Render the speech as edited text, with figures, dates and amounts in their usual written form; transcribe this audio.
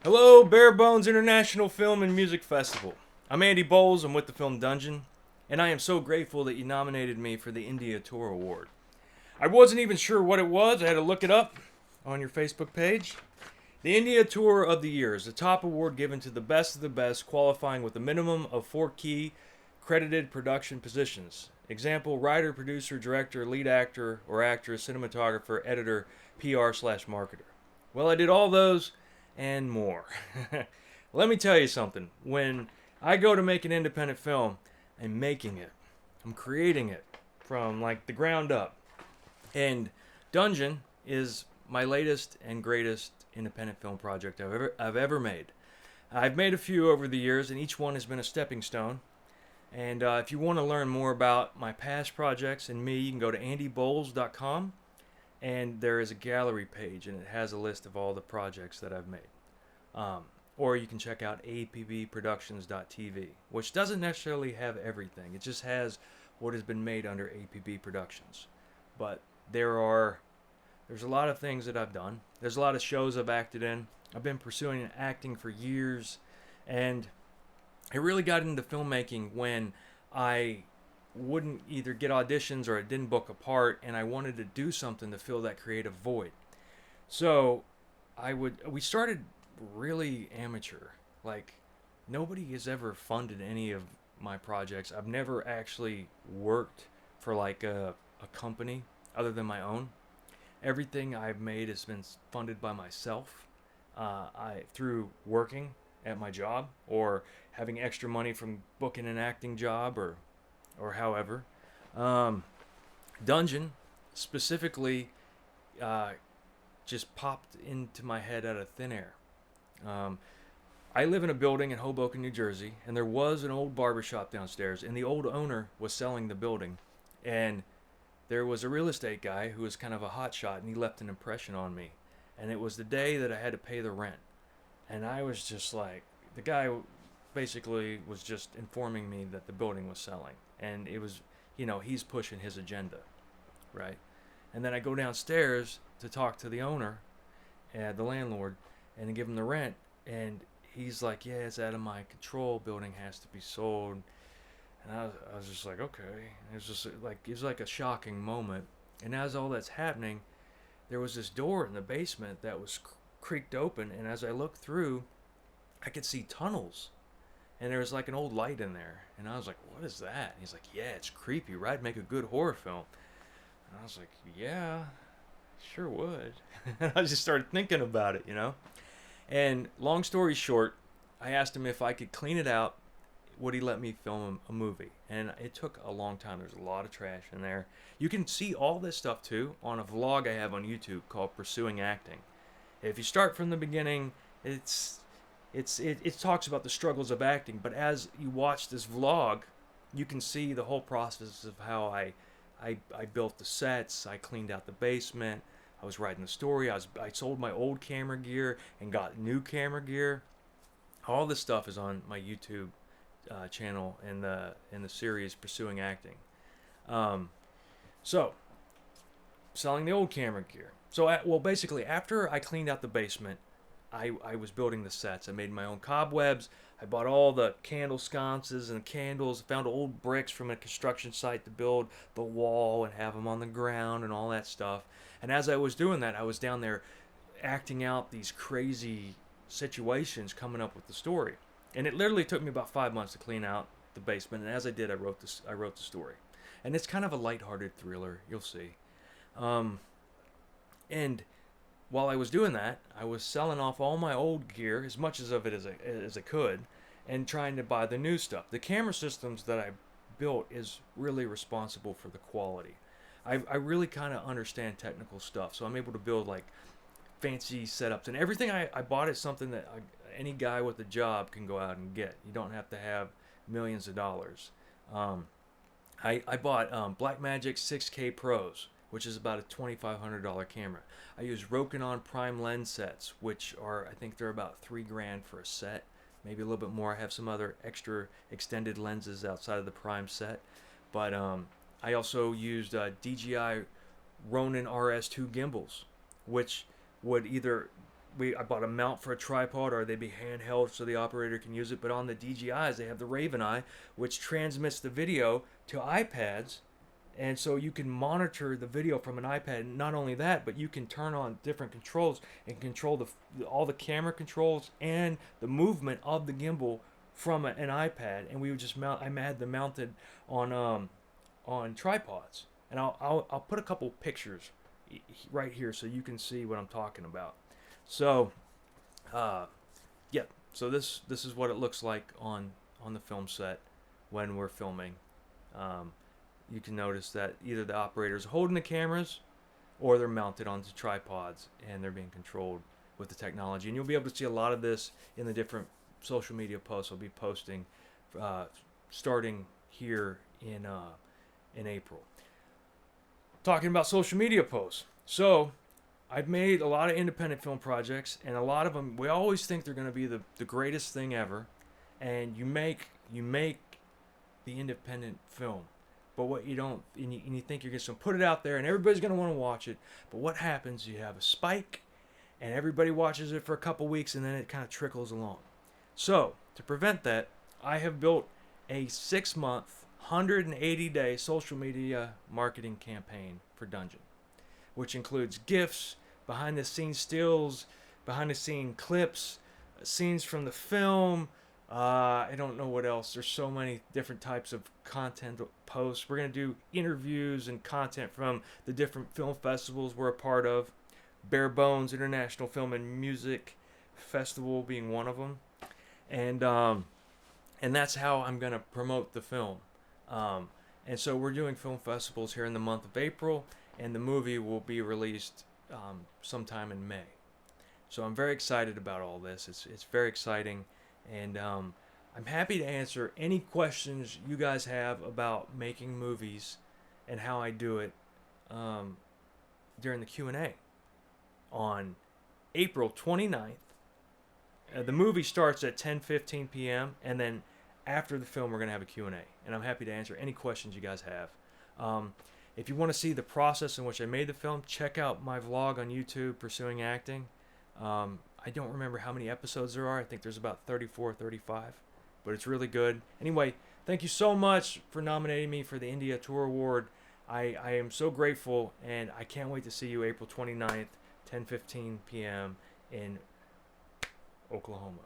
Hello, Bare Bones International Film and Music Festival. I'm Andy Bowles. I'm with the film Dungeon, and I am so grateful that you nominated me for the Indie Auteur Award. I wasn't even sure what it was. I had to look it up on your Facebook page. The Indie Auteur of the Year is the top award given to the best of the best, qualifying with a minimum of 4 key credited production positions. Example: writer, producer, director, lead actor or actress, cinematographer, editor, PR/marketer. Well, I did all those and more. Let me tell you something. When I go to make an independent film, I'm making it. I'm creating it from like the ground up. And Dungeon is my latest and greatest independent film project I've ever made. I've made a few over the years, and each one has been a stepping stone. And if you want to learn more about my past projects and me, you can go to andybowles.com, and there is a gallery page, and it has a list of all the projects that I've made. Or you can check out apbproductions.tv, which doesn't necessarily have everything. It just has what has been made under APB Productions. But there's a lot of things that I've done. There's a lot of shows I've acted in. I've been pursuing acting for years, and I really got into filmmaking when I wouldn't either get auditions or I didn't book a part, and I wanted to do something to fill that creative void. So we started really amateur. Like, nobody has ever funded any of my projects. I've never actually worked for like a company other than my own. Everything I've made has been funded by myself. I through working at my job or having extra money from booking an acting job or however. Dungeon specifically just popped into my head out of thin air. Um, I live in a building in Hoboken, New Jersey, and there was an old barbershop downstairs, and the old owner was selling the building, and there was a real estate guy who was kind of a hotshot, and he left an impression on me. And it was the day that I had to pay the rent, and I was just like, the guy basically was just informing me that the building was selling, and it was, he's pushing his agenda, right? And then I go downstairs to talk to the owner, the landlord, and give him the rent, and he's like, yeah, it's out of my control, building has to be sold. And I was just like, okay. It was like a shocking moment. And as all that's happening, there was this door in the basement that was creaked open, and as I looked through, I could see tunnels, and there was like an old light in there, and I was like, what is that? And he's like, yeah, it's creepy, right? Make a good horror film. And I was like, yeah, sure would. And I just started thinking about it. And long story short, I asked him if I could clean it out, would he let me film a movie? And it took a long time. There's a lot of trash in there. You can see all this stuff too on a vlog I have on YouTube called Pursuing Acting. If you start from the beginning, it talks about the struggles of acting, but as you watch this vlog, you can see the whole process of how I built the sets, I cleaned out the basement, I was writing the story, I sold my old camera gear and got new camera gear. All this stuff is on my YouTube channel in the series Pursuing Acting. So selling the old camera gear. So basically after I cleaned out the basement, I was building the sets. I made my own cobwebs. I bought all the candle sconces and candles. Found old bricks from a construction site to build the wall and have them on the ground and all that stuff. And as I was doing that, I was down there acting out these crazy situations, coming up with the story. And it literally took me about 5 months to clean out the basement. And as I did, I wrote the story. And it's kind of a lighthearted thriller. You'll see. And while I was doing that, I was selling off all my old gear, as much of it as I could, and trying to buy the new stuff. The camera systems that I built is really responsible for the quality. I really kind of understand technical stuff, so I'm able to build like fancy setups. And everything I bought is something that any guy with a job can go out and get. You don't have to have millions of dollars. I bought Blackmagic 6K Pros, which is about a $2,500 camera. I use Rokinon Prime lens sets, which I think they're about $3,000 for a set, maybe a little bit more. I have some other extra extended lenses outside of the Prime set, but I also used DJI Ronin RS2 gimbals, which would either I bought a mount for a tripod, or they'd be handheld so the operator can use it. But on the DJIs, they have the Raven Eye, which transmits the video to iPads, and so you can monitor the video from an iPad. Not only that, but you can turn on different controls and control all the camera controls and the movement of the gimbal from an iPad. And we would just mount. I had them mounted on tripods, and I'll put a couple pictures right here so you can see what I'm talking about. So, yeah. So this is what it looks like on the film set when we're filming. You can notice that either the operator's holding the cameras or they're mounted onto tripods and they're being controlled with the technology. And you'll be able to see a lot of this in the different social media posts I'll be posting starting here in April. Talking about social media posts. So I've made a lot of independent film projects, and a lot of them, we always think they're going to be the greatest thing ever. And you make the independent film. But what you don't, and you think you're just going to put it out there and everybody's going to want to watch it. But what happens, you have a spike and everybody watches it for a couple weeks and then it kind of trickles along. So, to prevent that, I have built a 6-month, 180-day social media marketing campaign for Dungeon, which includes GIFs, behind-the-scenes stills, behind-the-scene clips, scenes from the film. I don't know what else. There's so many different types of content posts. We're going to do interviews and content from the different film festivals we're a part of. Bare Bones International Film and Music Festival being one of them. And that's how I'm going to promote the film. And so we're doing film festivals here in the month of April, and the movie will be released sometime in May. So I'm very excited about all this. It's very exciting. And I'm happy to answer any questions you guys have about making movies and how I do it during the Q&A on April 29th. The movie starts at 10:15 p.m. and then after the film we're going to have a Q&A. And I'm happy to answer any questions you guys have. If you want to see the process in which I made the film, check out my vlog on YouTube, Pursuing Acting. I don't remember how many episodes there are. I think there's about 34, 35. But it's really good. Anyway, thank you so much for nominating me for the Indie Auteur Award. I am so grateful, and I can't wait to see you April 29th, 10:15 p.m. in Oklahoma.